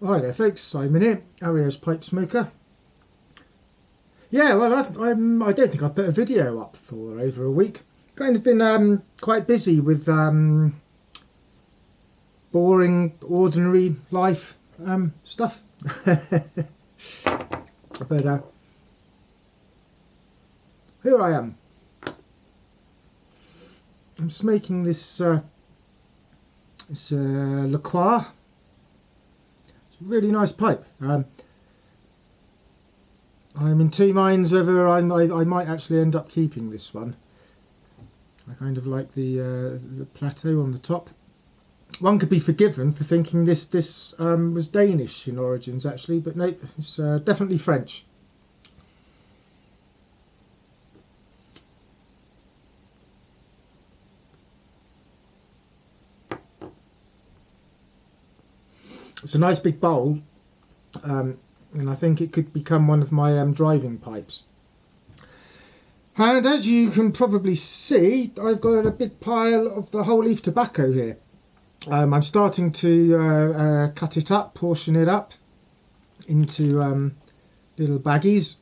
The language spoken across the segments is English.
Hi there folks, Simon here, Ario's Pipe Smoker. Yeah, well I don't think I've put a video up for over a week. Kind of been quite busy with boring, ordinary life stuff. But here I am. I'm smoking this La Croix. It's a really nice pipe. I'm in two minds whether I might actually end up keeping this one. I kind of like the plateau on the top. One could be forgiven for thinking this was Danish in origins actually, but no, it's definitely French. It's a nice big bowl, and I think it could become one of my driving pipes. And as you can probably see, I've got a big pile of the whole leaf tobacco here. I'm starting to cut it up, portion it up into little baggies.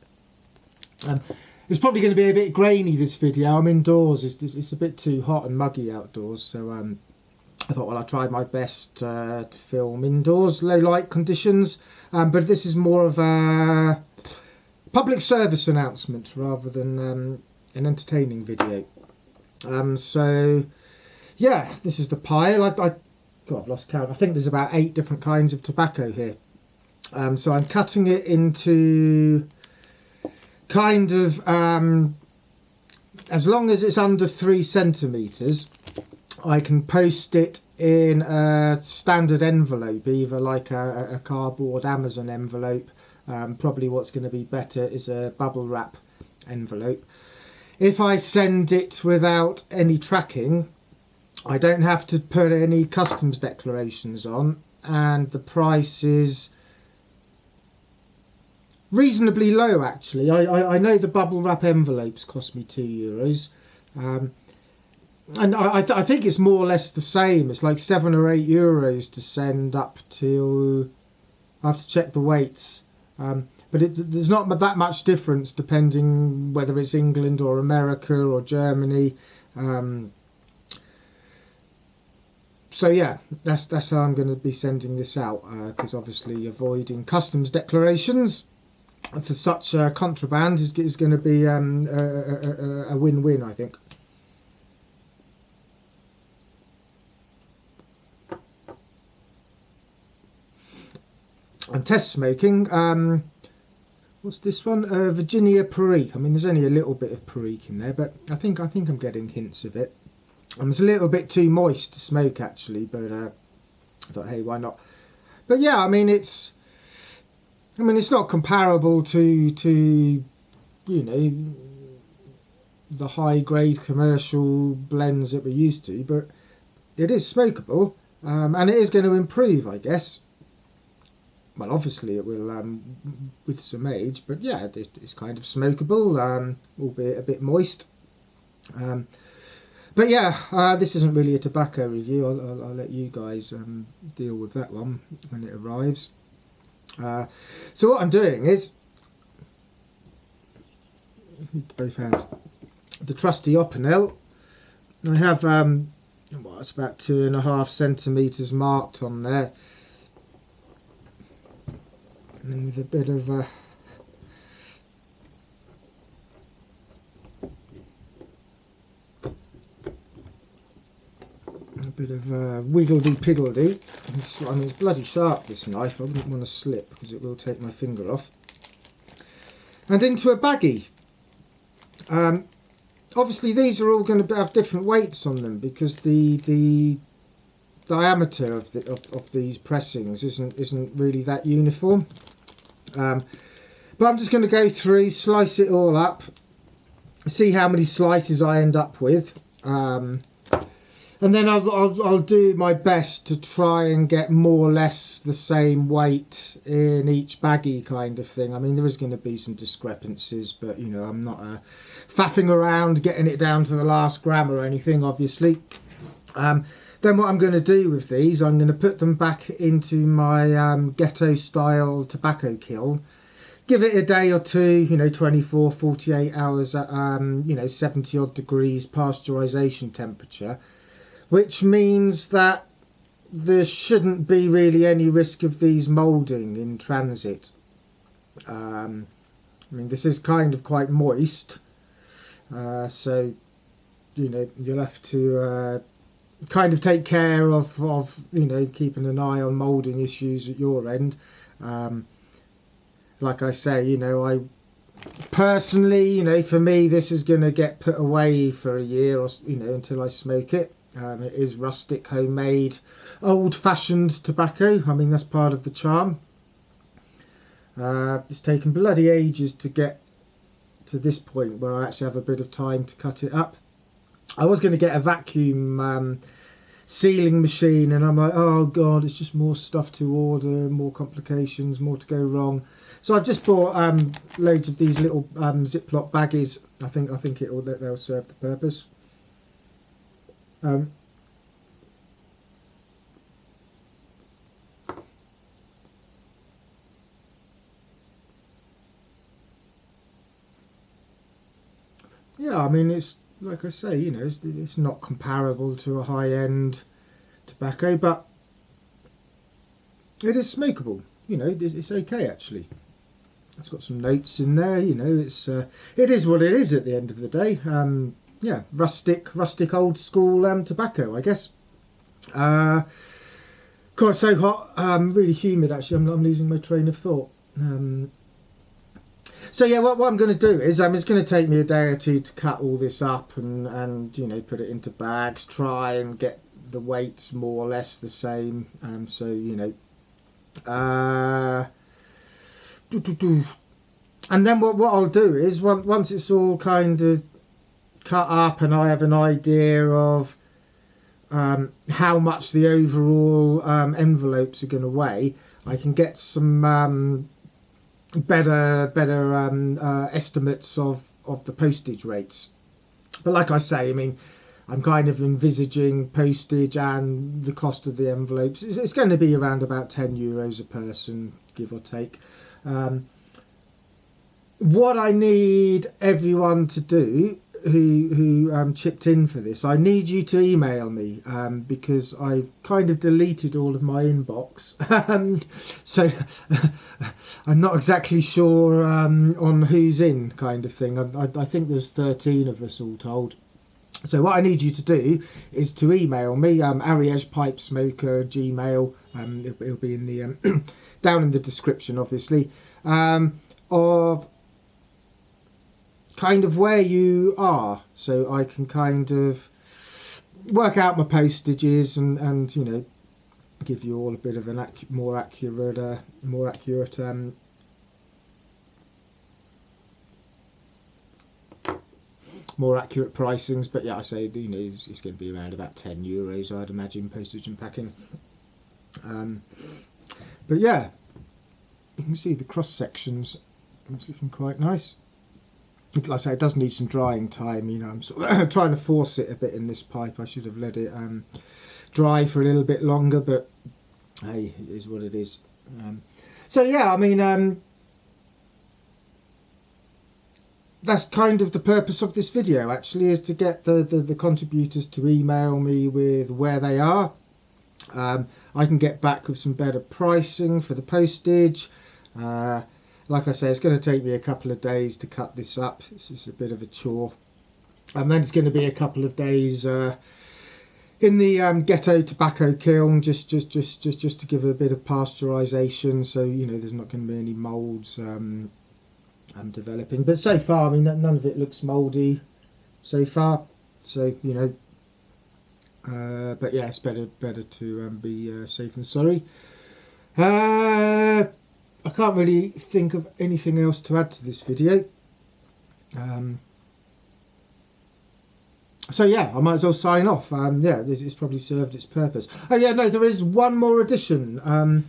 It's probably going to be a bit grainy, this video. I'm indoors, it's a bit too hot and muggy outdoors, so I thought, well, I'll try my best to film indoors, low light conditions, but this is more of a public service announcement rather than an entertaining video. So yeah, this is the pile. God, I've lost count. I think there's about 8 different kinds of tobacco here. So I'm cutting it into kind of as long as it's under 3 centimeters, I can post it in a standard envelope, either like a cardboard Amazon envelope. Probably what's going to be better is a bubble wrap envelope. If I send it without any tracking, I don't have to put any customs declarations on, and the price is reasonably low actually. I know the bubble wrap envelopes cost me €2. And I think it's more or less the same. It's like €7 or €8 to send up to, I have to check the weights. But there's not that much difference depending whether it's England or America or Germany. So yeah, that's how I'm going to be sending this out, because obviously avoiding customs declarations for such contraband is going to be a win-win, I think. I'm test smoking. What's this one? Virginia Perique. I mean, there's only a little bit of Perique in there, but I think I'm getting hints of it. It's a little bit too moist to smoke actually, but I thought, hey, why not? But yeah, I mean, it's not comparable to you know, the high grade commercial blends that we're used to, but it is smokable, and it is going to improve, I guess. Well, obviously it will with some age, but yeah, it's kind of smokable, albeit a bit moist. But yeah, this isn't really a tobacco review. I'll let you guys deal with that one when it arrives. So what I'm doing is, both hands, the trusty Opinel. I have well, it's about 2.5 centimeters marked on there. And then with a bit of wiggledy-piggledy. I mean, it's bloody sharp, this knife. I wouldn't want to slip because it will take my finger off. And into a baggie. Obviously these are all going to have different weights on them because the diameter of these pressings isn't really that uniform. But I'm just going to go through, slice it all up, see how many slices I end up with, and then I'll do my best to try and get more or less the same weight in each baggie, kind of thing. I mean, there is going to be some discrepancies, but you know, I'm not faffing around getting it down to the last gram or anything, obviously. Then what I'm going to do with these, I'm going to put them back into my ghetto style tobacco kiln. Give it a day or two, 24, 48 hours at 70 odd degrees pasteurization temperature, which means that there shouldn't be really any risk of these moulding in transit. This is kind of quite moist, so you'll have to kind of take care of keeping an eye on moulding issues at your end. Like I say, I personally, for me, this is going to get put away for a year or until I smoke it. It is rustic, homemade, old-fashioned tobacco. That's part of the charm. It's taken bloody ages to get to this point where I actually have a bit of time to cut it up. I was going to get a vacuum sealing machine, and I'm like, oh god, it's just more stuff to order, more complications, more to go wrong. So I've just bought loads of these little Ziploc baggies. I think they'll serve the purpose. Yeah, it's like I say, it's not comparable to a high-end tobacco, but it is smokable. It's okay actually. It's got some notes in there. It is what it is at the end of the day. Yeah, rustic old school tobacco, I guess. God, it's so hot. Really humid actually. I'm losing my train of thought. So yeah, what I'm going to do is it's going to take me a day or two to cut all this up and put it into bags, try and get the weights more or less the same. And then what I'll do is once it's all kind of cut up and I have an idea of how much the overall envelopes are going to weigh, I can get some better estimates of the postage rates. But like I say, I'm kind of envisaging postage and the cost of the envelopes. It's going to be around about €10 a person, give or take. What I need everyone to do who chipped in for this, I need you to email me because I've kind of deleted all of my inbox. So I'm not exactly sure on who's in, kind of thing. I think there's 13 of us all told. So what I need you to do is to email me, ariegepipesmoker gmail. It'll be in the down in the description, obviously, of kind of where you are, so I can kind of work out my postages and give you all a bit of an more accurate pricings. But yeah, I say it's going to be around about €10, I'd imagine, postage and packing. But yeah, you can see the cross sections. It's looking quite nice. Like I say, it does need some drying time. I'm sort of trying to force it a bit in this pipe. I should have let it dry for a little bit longer, but hey, it is what it is. So yeah, that's kind of the purpose of this video, actually, is to get the contributors to email me with where they are. I can get back with some better pricing for the postage. Like I say, it's going to take me a couple of days to cut this up. It's just a bit of a chore. And then it's going to be a couple of days in the ghetto tobacco kiln, just to give it a bit of pasteurisation, so there's not going to be any moulds developing. But so far, none of it looks mouldy so far. So but yeah, it's better to be safe than sorry. I can't really think of anything else to add to this video. So yeah, I might as well sign off. Yeah, it's probably served its purpose. Oh yeah, no, there is one more addition. I'll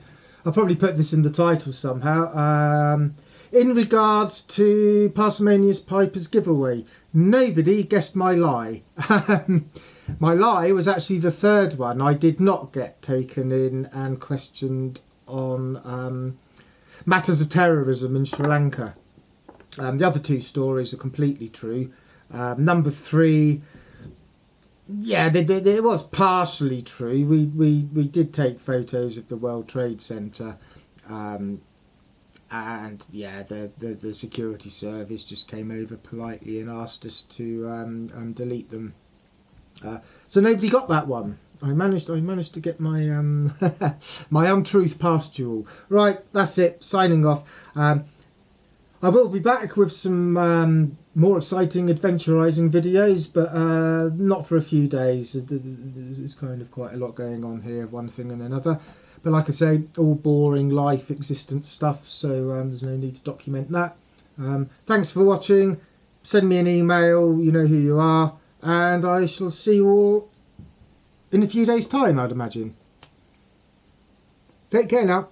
probably put this in the title somehow. In regards to Parsimonious Pipers giveaway, nobody guessed my lie. My lie was actually the third one. I did not get taken in and questioned on matters of terrorism in Sri Lanka. The other two stories are completely true. Number three, yeah, it was partially true. We did take photos of the World Trade Center, and yeah, the security service just came over politely and asked us to delete them. So nobody got that one. I managed to get my my untruth past you all. Right, that's it. Signing off. I will be back with some more exciting adventurizing videos, but not for a few days. There's kind of quite a lot going on here, one thing and another. But like I say, all boring life existence stuff, so there's no need to document that. Thanks for watching. Send me an email, you know who you are, and I shall see you all in a few days' time, I'd imagine. Take care now.